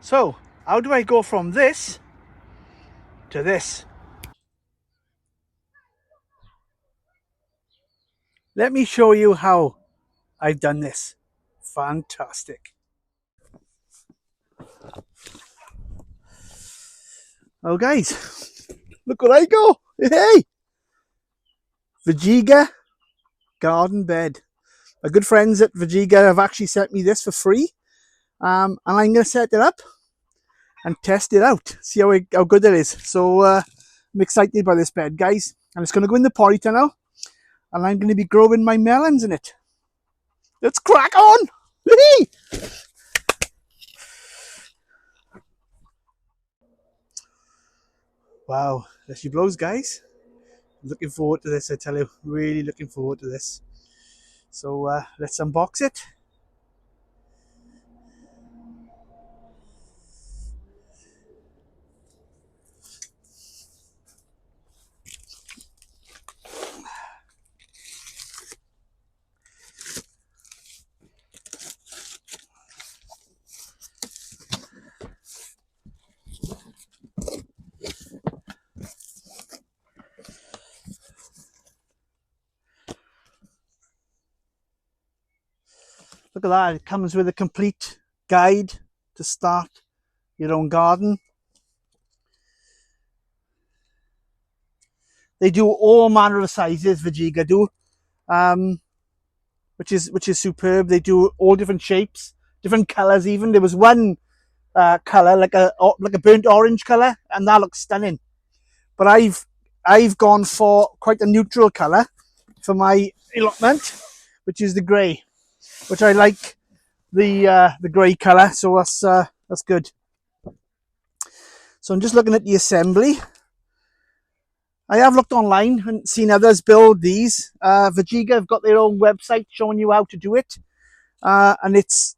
So how do I go from this to this? Let me show you how I've done this. Fantastic. Oh guys, look what I go. Hey, VEGEGA Garden Bed. My good friends at VEGEGA have actually sent me this for free. And I'm going to set it up and test it out. See how good it is. So I'm excited by this bed, guys. And it's going to go in the polytunnel. And I'm going to be growing my melons in it. Let's crack on! Wow, there she blows, guys. Looking forward to this, I tell you. Really looking forward to this. So let's unbox it. Look at that, it comes with a complete guide to start your own garden. They do all manner of sizes, VEGEGA do, which is superb. They do all different shapes, different colours even. There was one colour, like a burnt orange colour, and that looks stunning. But I've gone for quite a neutral colour for my allotment, which is the grey, which I like the grey colour, so that's good. So I'm just looking at the assembly. I have looked online and seen others build these. VEGEGA have got their own website showing you how to do it, and it's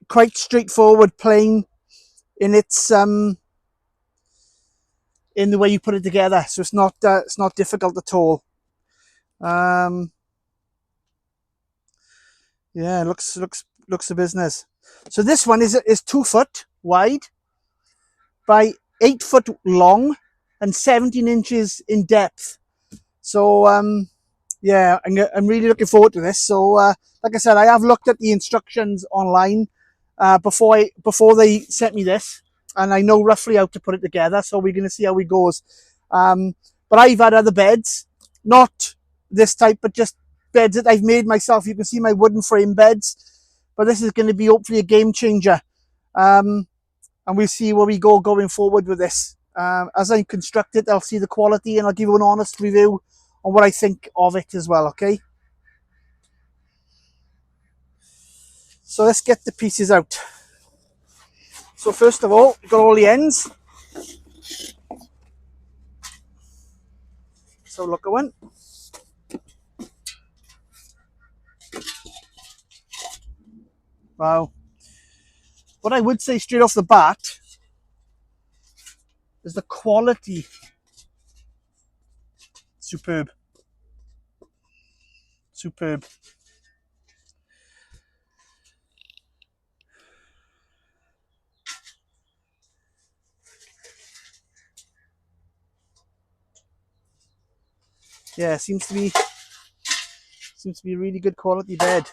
quite straightforward, plain in its in the way you put it together. So it's not difficult at all. Yeah, looks the business. So this one is 2 foot wide by 8 foot long and 17 inches in depth. So yeah, I'm really looking forward to this. So like I said, I have looked at the instructions online before they sent me this, and I know roughly how to put it together. So we're going to see how it goes. But I've had other beds, not this type, but just beds that I've made myself. You can see my wooden frame beds, but this is going to be hopefully a game changer. And we'll see where we go going forward with this. As I construct it, I'll see the quality and I'll give you an honest review on what I think of it as well, okay? So let's get the pieces out. So first of all, we've got all the ends. So look at one. Wow. What I would say straight off the bat is the quality. Superb. Superb. Yeah, seems to be a really good quality bed.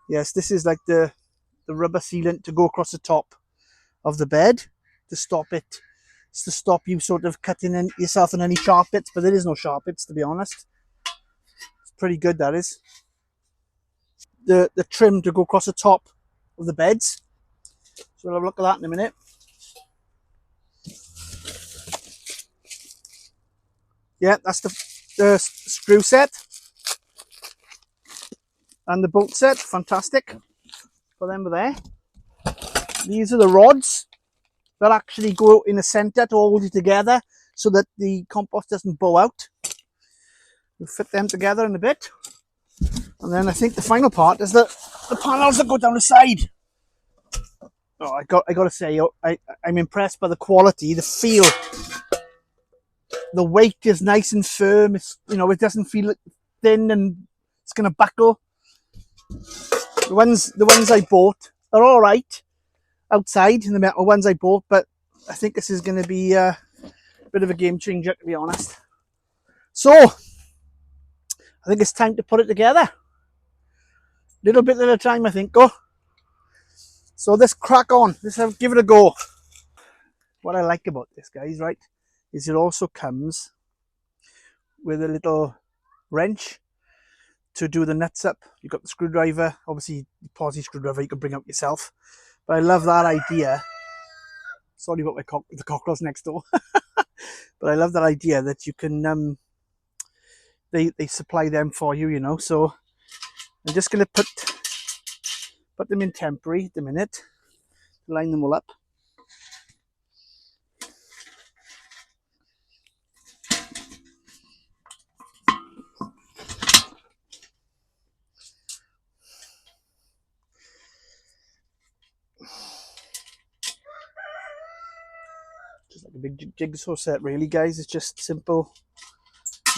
Yes, this is like the rubber sealant to go across the top of the bed to stop it. It's to stop you sort of cutting yourself in any sharp bits, but there is no sharp bits, to be honest. It's pretty good, that is. The trim to go across the top of the beds. So we'll have a look at that in a minute. Yeah, that's the screw set and the bolt set. Fantastic. Put them there. These are the rods that actually go in the center to hold it together so that the compost doesn't bow out. We'll fit them together in a bit. And then I think the final part is the panels that go down the side. Oh, I got to say, I'm impressed by the quality, the feel. The weight is nice and firm. It's, it doesn't feel thin and it's going to buckle. The ones I bought are all right outside, in the metal ones I bought, but I think this is going to be a bit of a game changer, to be honest. So I think it's time to put it together. Little bit at a time, I think. Go. So let's crack on. Let's give it a go. What I like about this, guys, right, is it also comes with a little wrench to do the nuts up. You've got the screwdriver, obviously the posi screwdriver you can bring out yourself. But I love that idea. Sorry about the cockroach next door. But I love that idea that you can, they supply them for you, you know. So I'm just going to put them in temporary at the minute, line them all up. Just like a big jigsaw set, really, guys. It's just simple.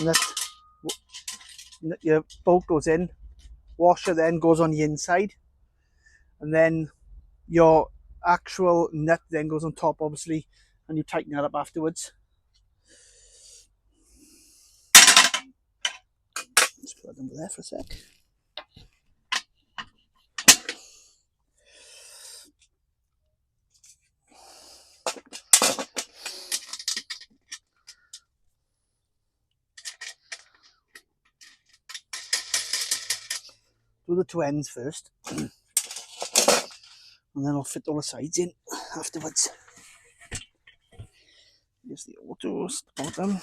Nut, your bolt goes in, washer then goes on the inside, and then your actual nut then goes on top, obviously, and you tighten that up afterwards. Let's put that under there for a sec. Do the two ends first, and then I'll fit all the sides in afterwards. Here's the autos, the bottom.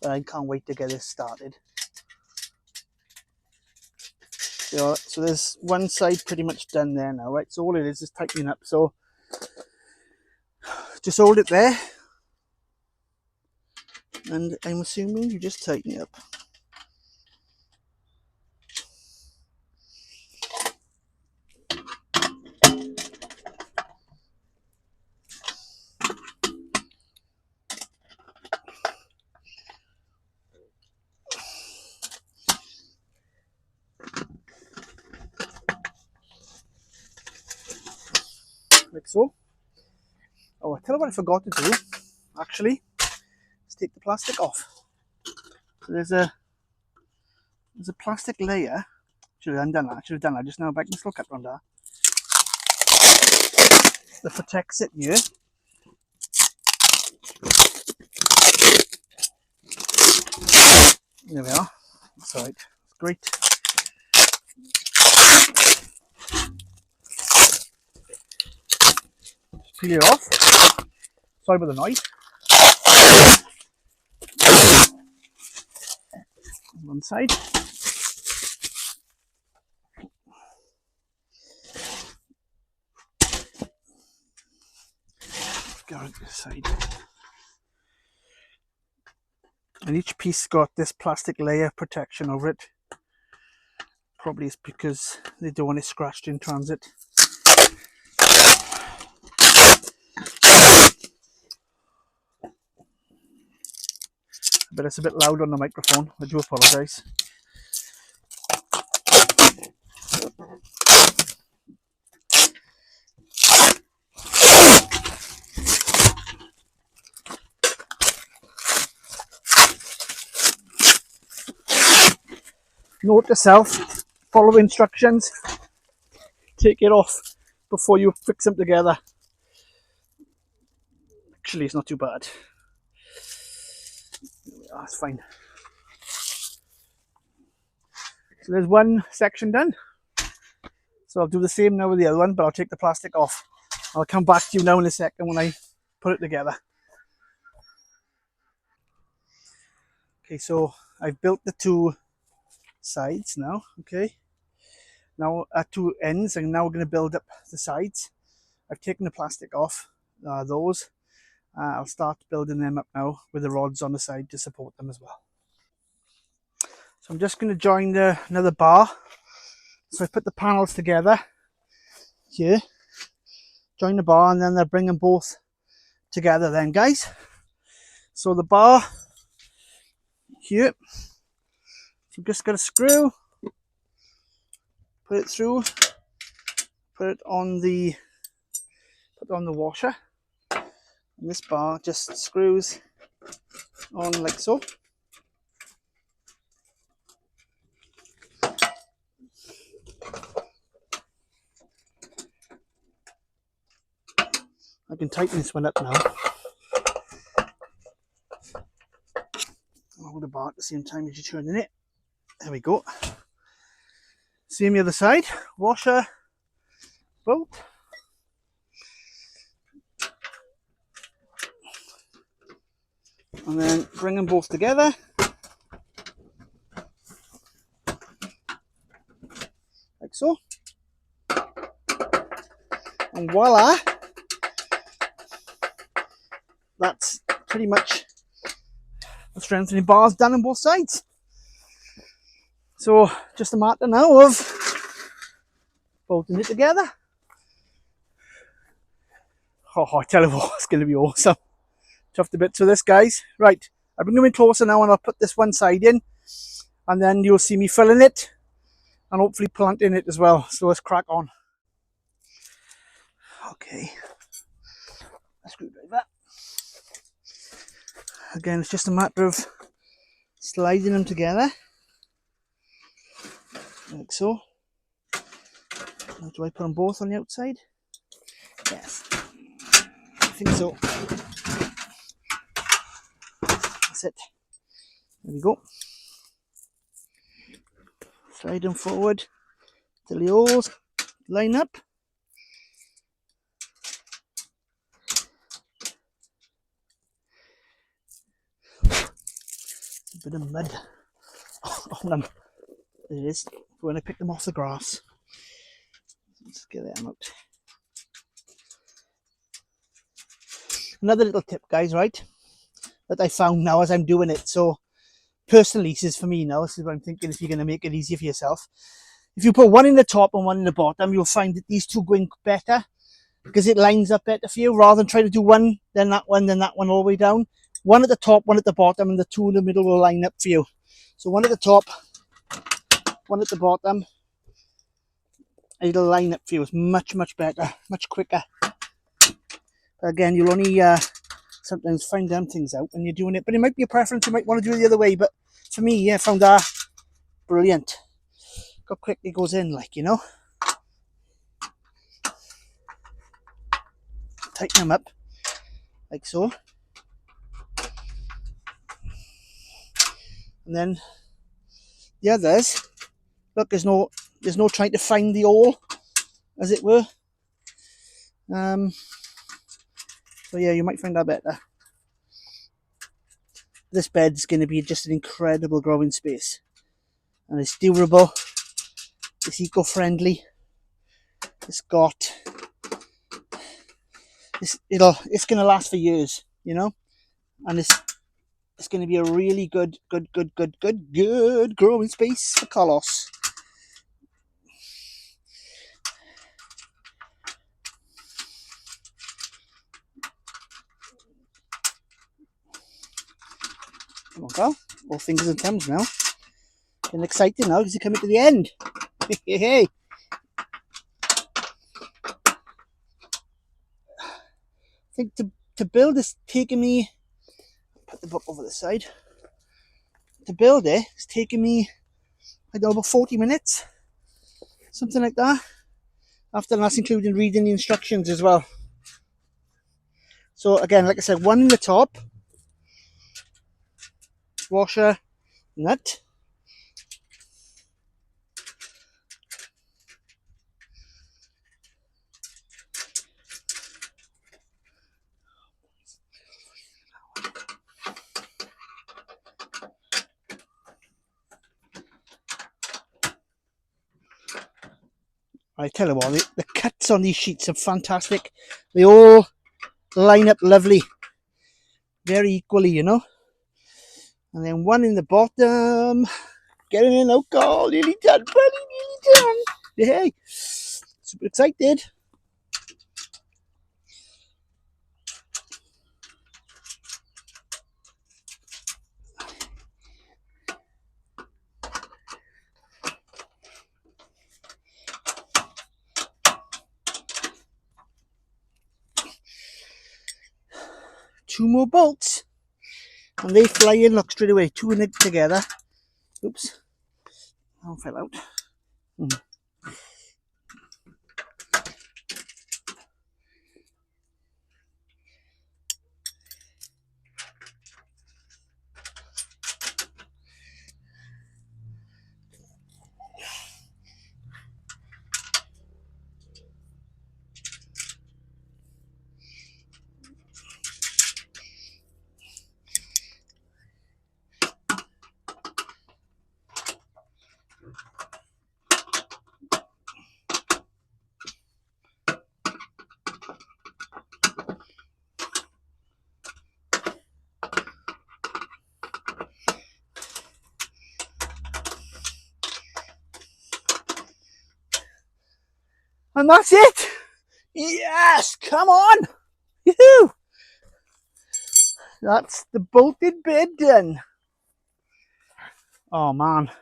I can't wait to get this started. So there's one side pretty much done there now, right? So all it is tightening up. So just hold it there, and I'm assuming you just tighten it up. Like so. Oh, I tell you what I forgot to do, actually, is take the plastic off. So there's a plastic layer. Should have done that just now, but I can still cut around that. That protects it here. There we are. That's right. It's great. Just peel it off. Sorry about the noise. One side. Go on this side. And each piece got this plastic layer protection over it. Probably it's because they don't want it scratched in transit. But it's a bit loud on the microphone. I do apologise. Note to self, follow instructions, take it off before you fix them together. Actually, it's not too bad. That's fine. So there's one section done. So I'll do the same now with the other one, but I'll take the plastic off. I'll come back to you now in a second when I put it together. Okay, so I've built the two sides now, okay? Now at two ends, and now we're going to build up the sides. I've taken the plastic off, those. I'll start building them up now with the rods on the side to support them as well. So I'm just going to join another bar. So I put the panels together here, join the bar, and then they'll bring them both together then, guys. So the bar here, so I'm just going to screw, put it through, put it on the washer, and this bar just screws on like so. I can tighten this one up now. Hold the bar at the same time as you're turning it. There we go. Same the other side. Washer, bolt. And then bring them both together. Like so. And voila! That's pretty much the strengthening bars done on both sides. So just a matter now of bolting it together. Oh, I tell you what, it's going to be awesome. Chuffed a bit to this, guys. Right, I'll bring them in closer now and I'll put this one side in. And then you'll see me filling it and hopefully planting it as well. So let's crack on. Okay. A screwdriver. Again, it's just a matter of sliding them together. Like so. Now, do I put them both on the outside? Yes. I think so. That's it. There we go. Slide them forward till the holes line up. A bit of mud on them. There it is. When I pick them off the grass. Let's get them out. Another little tip, guys, right? That I found now as I'm doing it. So personally, this is for me now. This is what I'm thinking if you're going to make it easier for yourself. If you put one in the top and one in the bottom, you'll find that these two go in better because it lines up better for you rather than trying to do one, then that one all the way down. One at the top, one at the bottom, and the two in the middle will line up for you. So one at the top, one at the bottom. It'll line up for you. It's much, much better, much quicker. But again, you'll only sometimes find them things out when you're doing it. But it might be a preference. You might want to do it the other way. But for me, yeah, I found that brilliant. Look how quick it goes in, like, you know. Tighten them up, like so. And then the others, look, there's no trying to find the hole, as it were. So yeah, you might find that better. This bed's going to be just an incredible growing space, and it's durable, it's eco-friendly, it's going to last for years, you know, and it's going to be a really good growing space for Carlos. Come on, Carl. All fingers and thumbs now. Getting excited now because you're coming to the end. Hey. I think to build this taking me, put the book over the side. To build it's taken me, I don't know, about 40 minutes. Something like that. After that's including reading the instructions as well. So again, like I said, one in the top. Washer, nut. I tell you what, the cuts on these sheets are fantastic. They all line up lovely. Very equally, you know. And then one in the bottom. getting in now, Carl. Nearly done, buddy. Nearly done. Hey, super excited. Two more bolts, and they fly in. Look, straight away. Two in it together. Oops, that fell out. And that's it. Yes, come on. Yoo-hoo. That's the bolted bed done. Oh man,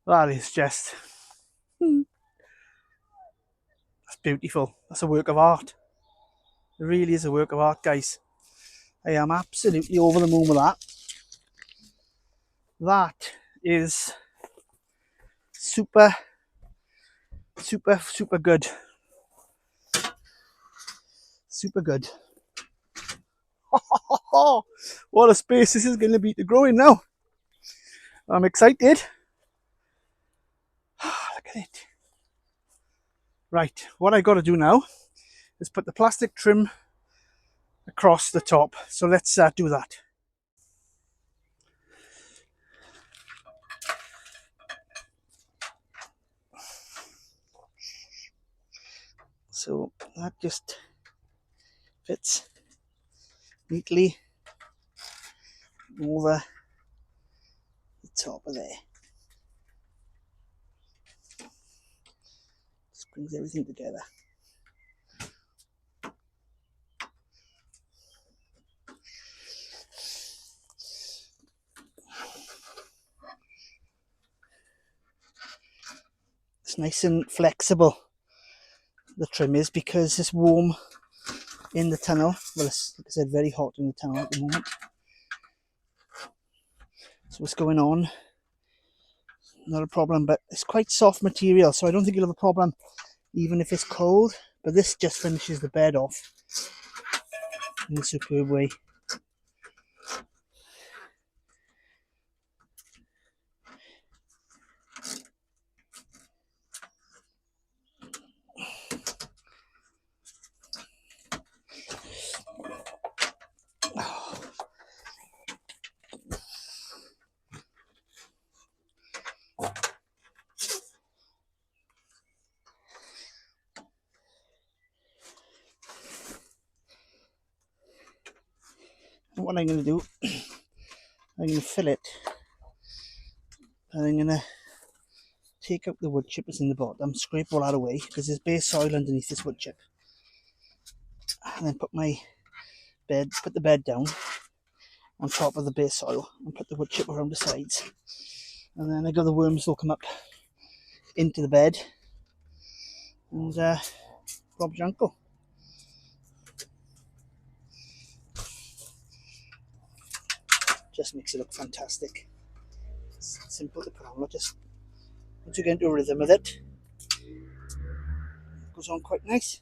that is just, that's beautiful. That's a work of art. It really is a work of art, guys. I am absolutely over the moon with that. That is super good. Super good. What a space this is going to be to grow in now. I'm excited. Look at it. Right, what I got to do now is put the plastic trim across the top. So let's do that. So that just fits neatly over the top of there. Just brings everything together. It's nice and flexible, the trim is, because it's warm in the tunnel. Well, it's, like I said, very hot in the tunnel at the moment. So what's going on? Not a problem, but it's quite soft material, so I don't think you'll have a problem even if it's cold. But this just finishes the bed off in a superb way. And what I'm going to do, I'm going to fill it, and I'm going to take out the wood chip that's in the bottom, scrape all that away because there's bare soil underneath this wood chip, and then put the bed down on top of the bare soil and put the wood chip around the sides, and then I got the worms will come up into the bed, and Rob's your uncle. Just makes it look fantastic. It's simple to put on, just once you get into a rhythm with it, it goes on quite nice.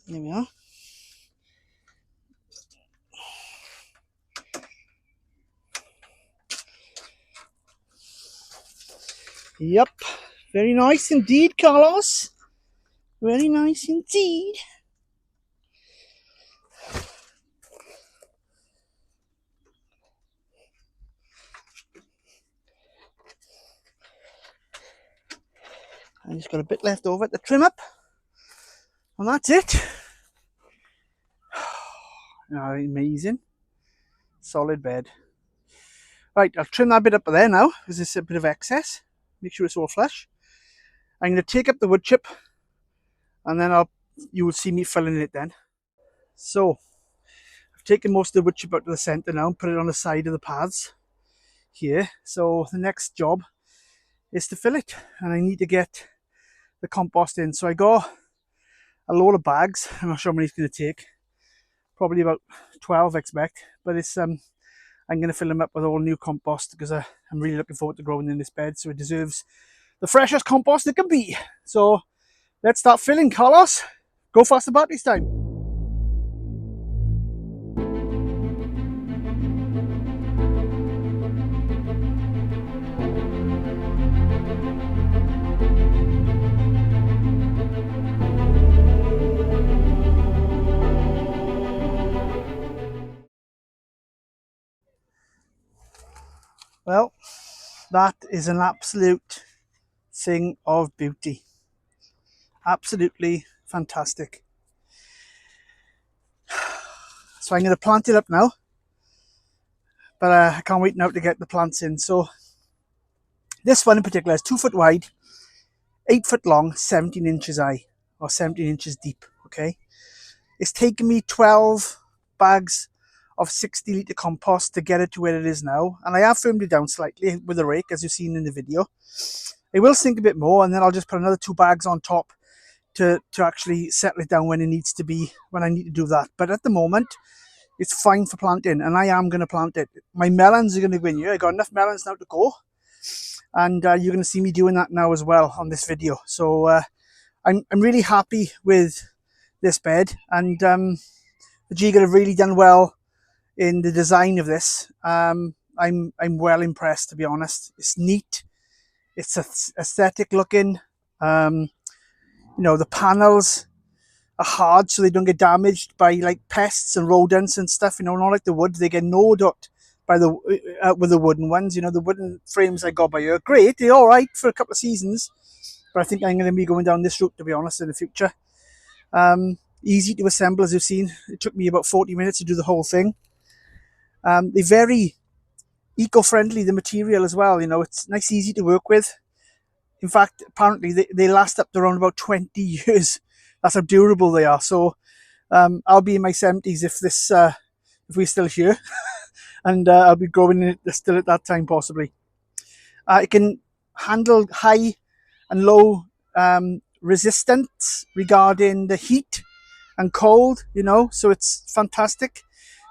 There we are. Yep, very nice indeed, Carlos. Very nice indeed. I just got a bit left over to trim up, and that's it. Amazing. Solid bed. Right, I'll trim that bit up there now because there's a bit of excess. Make sure it's all flush. I'm going to take up the wood chip and then you will see me filling it then. So I've taken most of the wood chip out to the centre now and put it on the side of the paths here. So the next job is to fill it, and I need to get the compost in. So I got a load of bags. I'm not sure how many it's going to take. Probably about 12, I expect. But it's I'm going to fill them up with all new compost because I'm really looking forward to growing in this bed. So it deserves the freshest compost it can be. So let's start filling, Carlos. Go faster batteries time. Well, that is an absolute thing of beauty. Absolutely fantastic. So I'm going to plant it up now, but I can't wait now to get the plants in. So this one in particular is 2 foot wide, 8 foot long, 17 inches high, or 17 inches deep. Okay, it's taken me 12 bags of 60-litre compost to get it to where it is now, and I have firmed it down slightly with a rake, as you've seen in the video. It will sink a bit more, and then I'll just put another 2 bags on top to actually settle it down when it needs to be, when I need to do that. But at the moment, it's fine for planting, and I am going to plant it. My melons are going to go in here. I got enough melons now to go, and you're going to see me doing that now as well on this video. So I'm really happy with this bed, and VEGEGA have really done well in the design of this. I'm well impressed, to be honest. It's neat. It's aesthetic looking. The panels are hard so they don't get damaged by like pests and rodents and stuff. Not like the wood. They get gnawed out by with the wooden ones. The wooden frames I got by here, great. They're all right for a couple of seasons, but I think I'm going to be going down this route, to be honest, in the future. Easy to assemble, as you've seen. It took me about 40 minutes to do the whole thing. They're very eco-friendly, the material as well. It's nice, easy to work with. In fact, apparently they last up to around about 20 years. That's how durable they are. So I'll be in my 70s if we're still here, and I'll be growing it still at that time possibly. It can handle high and low resistance regarding the heat and cold. So it's fantastic.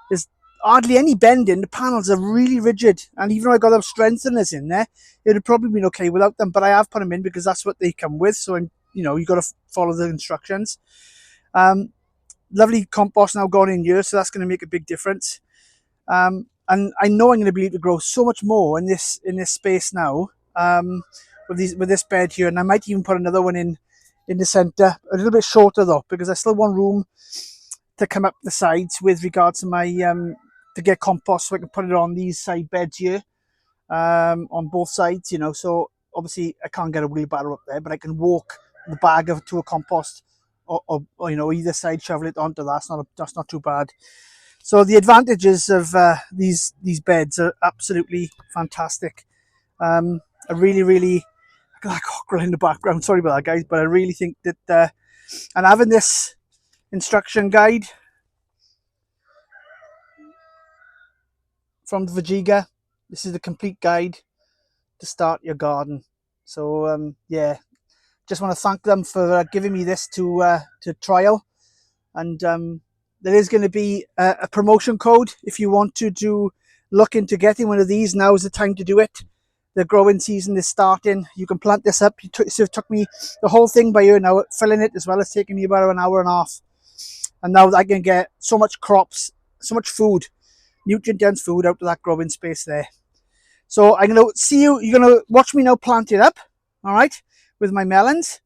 There's hardly any bending. The panels are really rigid, and even though I got them strengtheners in there, it would have probably been okay without them, but I have put them in because that's what they come with. So you got to follow the instructions. Lovely compost now gone in here, so that's going to make a big difference. And I know I'm going to be able to grow so much more in this space now, with this bed here, and I might even put another one in the center, a little bit shorter though, because I still want room to come up the sides with regards to my to get compost, so I can put it on these side beds here, on both sides. So obviously I can't get a wheelbarrow up there, but I can walk the bag to a compost, or either side, shovel it onto that. That's not too bad. So the advantages of these beds are absolutely fantastic. I really I got that cockerel in the background, sorry about that, guys, but I really think that and having this instruction guide from VEGEGA, this is the complete guide to start your garden. So yeah, just want to thank them for giving me this to trial, and there is going to be a promotion code if you want to look into getting one of these. Now is the time to do it. The growing season is starting. You can plant this up. So it took me the whole thing by here now, filling it as well as taking me about an hour and a half. And now I can get so much crops, so much food, nutrient-dense food out of that growing space there. So I'm going to see you. You're going to watch me now plant it up, all right, with my melons,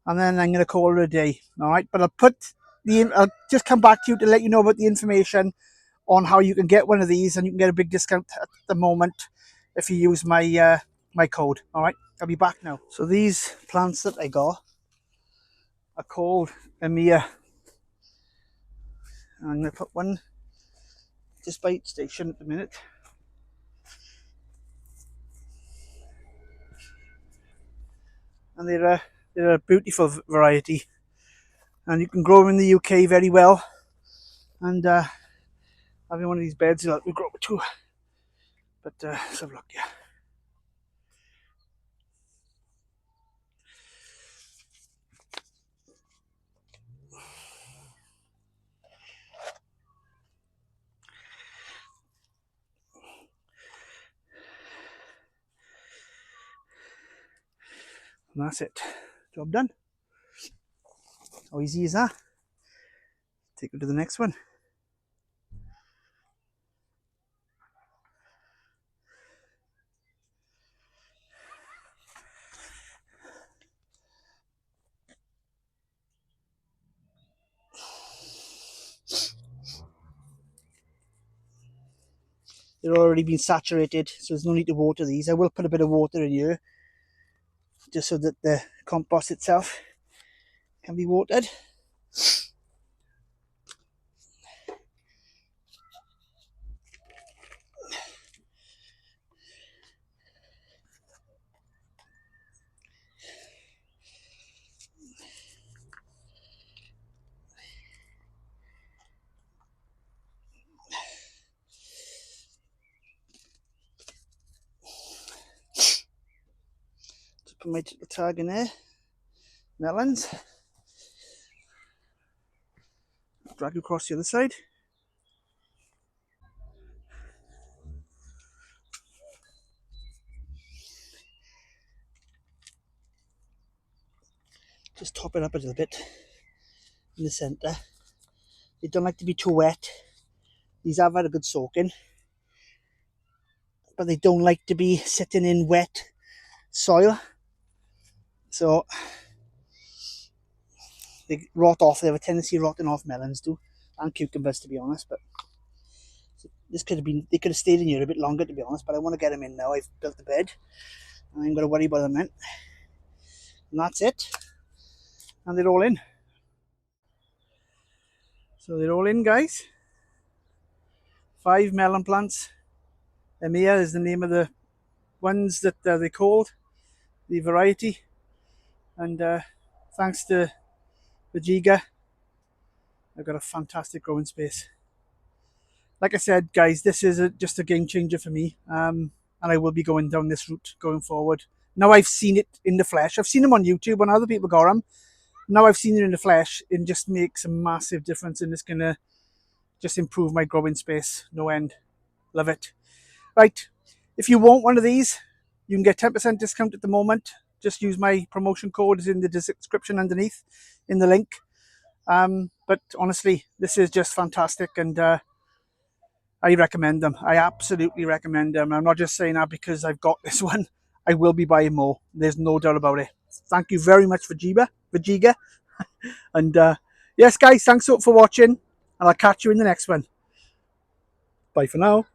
and then I'm going to call it a day, all right. But I'll just come back to you to let you know about the information on how you can get one of these, and you can get a big discount at the moment if you use my my code. All right, I'll be back now. So these plants that I got are called Amia. I'm going to put one display station at the minute. And they're a beautiful variety, and you can grow them in the UK very well. And having one of these beds will help me grow it too. But let's have a look. Yeah. And that's it. Job done. How easy is that? Take it to the next one. They're already been saturated, so there's no need to water these. I will put a bit of water in here, just so that the compost itself can be watered. Just put my little tag in there. Melons. Drag across the other side. Just top it up a little bit in the centre. They don't like to be too wet. These have had a good soaking, but they don't like to be sitting in wet soil. So they rot off. They have a tendency of rotting off, melons do, and cucumbers, to be honest. But this could have been, they could have stayed in here a bit longer, to be honest, but I want to get them in now. I've built the bed, and I'm going to worry about them then. And that's it. And they're all in. So they're all in, guys. 5 melon plants. Emia is the name of the ones that they called, the variety. And thanks to VEGEGA, I've got a fantastic growing space. Like I said, guys, this is just a game changer for me, and I will be going down this route going forward. Now I've seen it in the flesh. I've seen them on YouTube when other people got them. Now I've seen it in the flesh. It just makes a massive difference, and it's going to just improve my growing space. No end. Love it. Right, if you want one of these, you can get 10% discount at the moment. Just use my promotion code. It's in the description underneath in the link. But honestly, this is just fantastic, and I recommend them. I absolutely recommend them. I'm not just saying that because I've got this one. I will be buying more. There's no doubt about it. Thank you very much for VEGEGA. And yes, guys, thanks for watching, and I'll catch you in the next one. Bye for now.